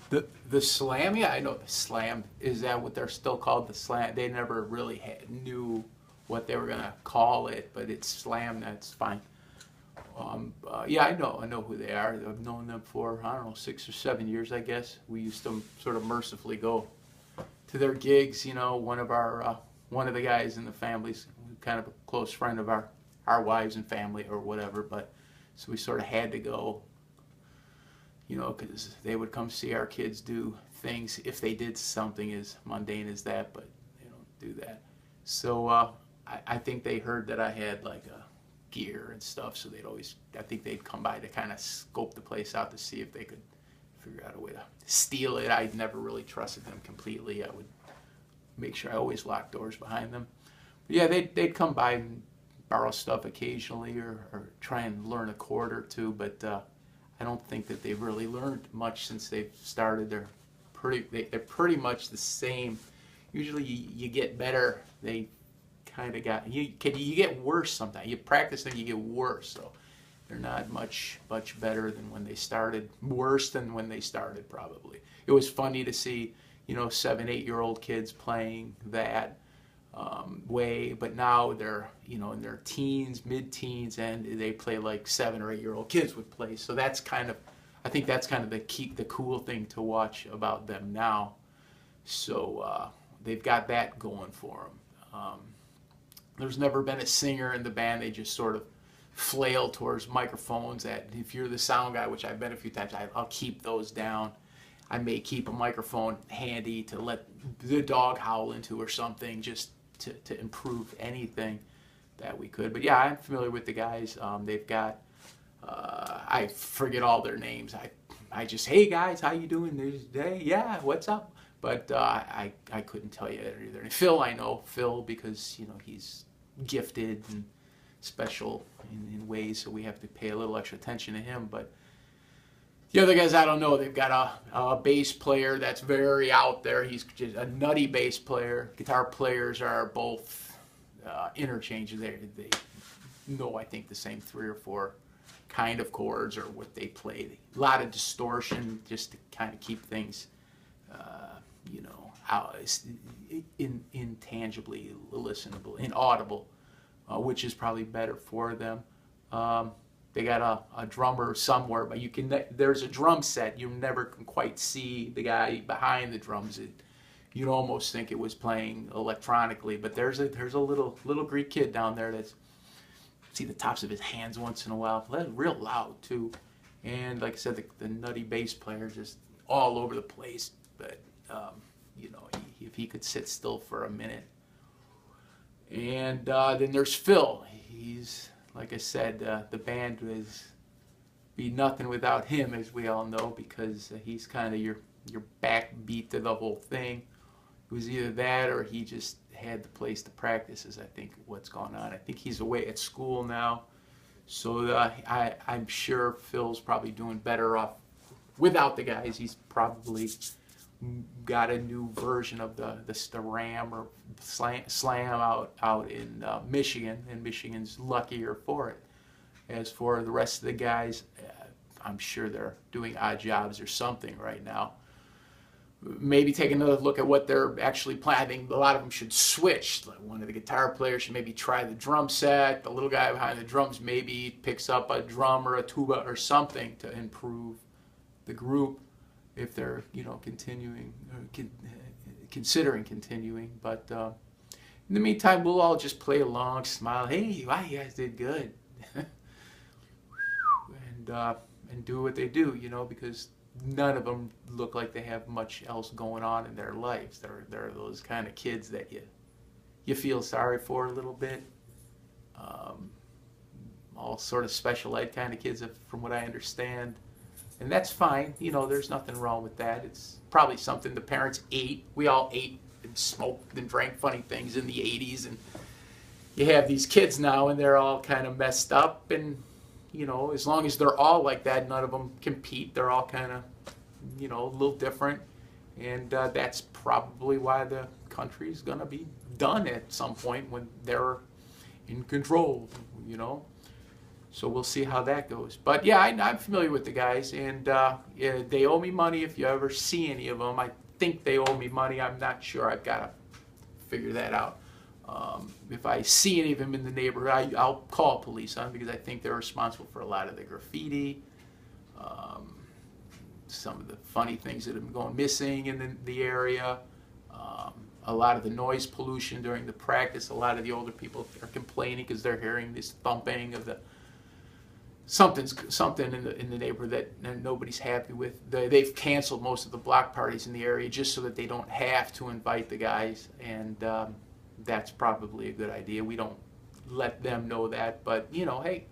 The slam, yeah, I know the slam. Is that what they're still called? The slam. They never really knew what they were gonna call it, but it's slam. That's fine. Yeah, I know who they are. I've known them for I don't know 6 or 7 years, I guess. We used to sort of mercifully go to their gigs. You know, one of the guys in the family's kind of a close friend of our wives and family or whatever. But so we sort of had to go, you know, because they would come see our kids do things if they did something as mundane as that, but they don't do that. So I think they heard that I had like a gear and stuff, so I think they'd come by to kind of scope the place out to see if they could figure out a way to steal it. I never really trusted them completely. I would make sure I always locked doors behind them. But yeah, they'd come by and borrow stuff occasionally or try and learn a chord or two, but I don't think that they've really learned much since they've started. They're pretty much the same. Usually you get better. They kind of you get worse sometimes. You practice them, you get worse. So they're not much better than when they started. Worse than when they started, probably. It was funny to see, you know, 7, 8-year-old kids playing that way, but now they're, you know, in their teens, mid-teens, and they play like 7 or 8-year-old kids would play. So that's kind of, I think that's kind of the cool thing to watch about them now. So they've got that going for them. There's never been a singer in the band. They just sort of flail towards microphones. That if you're the sound guy, which I've been a few times, I'll keep those down. I may keep a microphone handy to let the dog howl into or something, just to improve anything that we could. But yeah, I'm familiar with the guys. They've got, I forget all their names. I just, hey guys, how you doing this day? Yeah, what's up? But I couldn't tell you either. And Phil, I know Phil because, you know, he's gifted and special in ways, so we have to pay a little extra attention to him. But the other guys, I don't know. They've got a bass player that's very out there. He's just a nutty bass player. Guitar players are both interchangeable. They know, I think, the same 3 or 4 kind of chords or what they play. A lot of distortion just to kind of keep things, you know, intangibly listenable, inaudible, which is probably better for them. They got a drummer somewhere, but there's a drum set. You never can quite see the guy behind the drums. You'd almost think it was playing electronically, but there's a little Greek kid down there that's see the tops of his hands once in a while. Real loud too, and like I said, the nutty bass player just all over the place. But you know, if he could sit still for a minute. And then there's Phil. He's, like I said, the band would be nothing without him, as we all know, because he's kind of your backbeat to the whole thing. It was either that or he just had the place to practice, is I think what's going on. I think he's away at school now, so I'm sure Phil's probably doing better off without the guys. He's probably got a new version of the Ram or Slam out in Michigan, and Michigan's luckier for it. As for the rest of the guys, I'm sure they're doing odd jobs or something right now. Maybe take another look at what they're actually playing. I think a lot of them should switch. Like one of the guitar players should maybe try the drum set. The little guy behind the drums maybe picks up a drum or a tuba or something to improve the group if they're, you know, continuing, considering continuing. But in the meantime, we'll all just play along, smile. Hey, wow, you guys did good, and do what they do, you know, because none of them look like they have much else going on in their lives. They're those kind of kids that you feel sorry for a little bit. All sort of special ed kind of kids, from what I understand. And that's fine, you know, there's nothing wrong with that. It's probably something the parents ate. We all ate and smoked and drank funny things in the 80s. And you have these kids now and they're all kind of messed up. And, you know, as long as they're all like that, none of them compete. They're all kind of, you know, a little different. And that's probably why the country's going to be done at some point when they're in control, you know. So we'll see how that goes. But yeah, I'm familiar with the guys, and yeah, they owe me money. If you ever see any of them, I think they owe me money. I'm not sure. I've got to figure that out. If I see any of them in the neighborhood, I'll call police on them because I think they're responsible for a lot of the graffiti, some of the funny things that have been going missing in the area, a lot of the noise pollution during the practice. A lot of the older people are complaining because they're hearing this thumping of the something in the neighborhood that nobody's happy with. They've canceled most of the block parties in the area just so that they don't have to invite the guys, and that's probably a good idea. We don't let them know that, but you know, hey,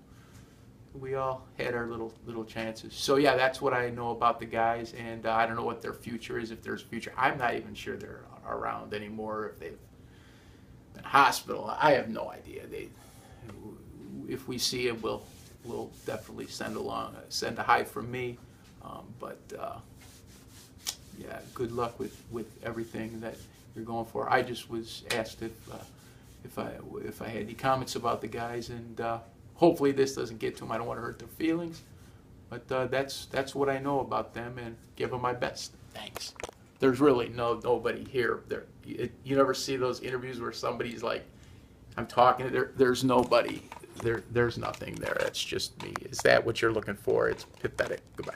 we all had our little chances. So yeah, that's what I know about the guys, and I don't know what their future is, if there's a future. I'm not even sure they're around anymore, if they've been hospital. I have no idea. If we see them, we'll definitely send a hi from me. But yeah, good luck with everything that you're going for. I just was asked if I had any comments about the guys, and hopefully this doesn't get to them. I don't want to hurt their feelings, but that's what I know about them, and give them my best. Thanks. There's really nobody here. You never see those interviews where somebody's like, I'm talking. There's nobody. There's nothing there. That's just me. Is that what you're looking for? It's pathetic. Goodbye.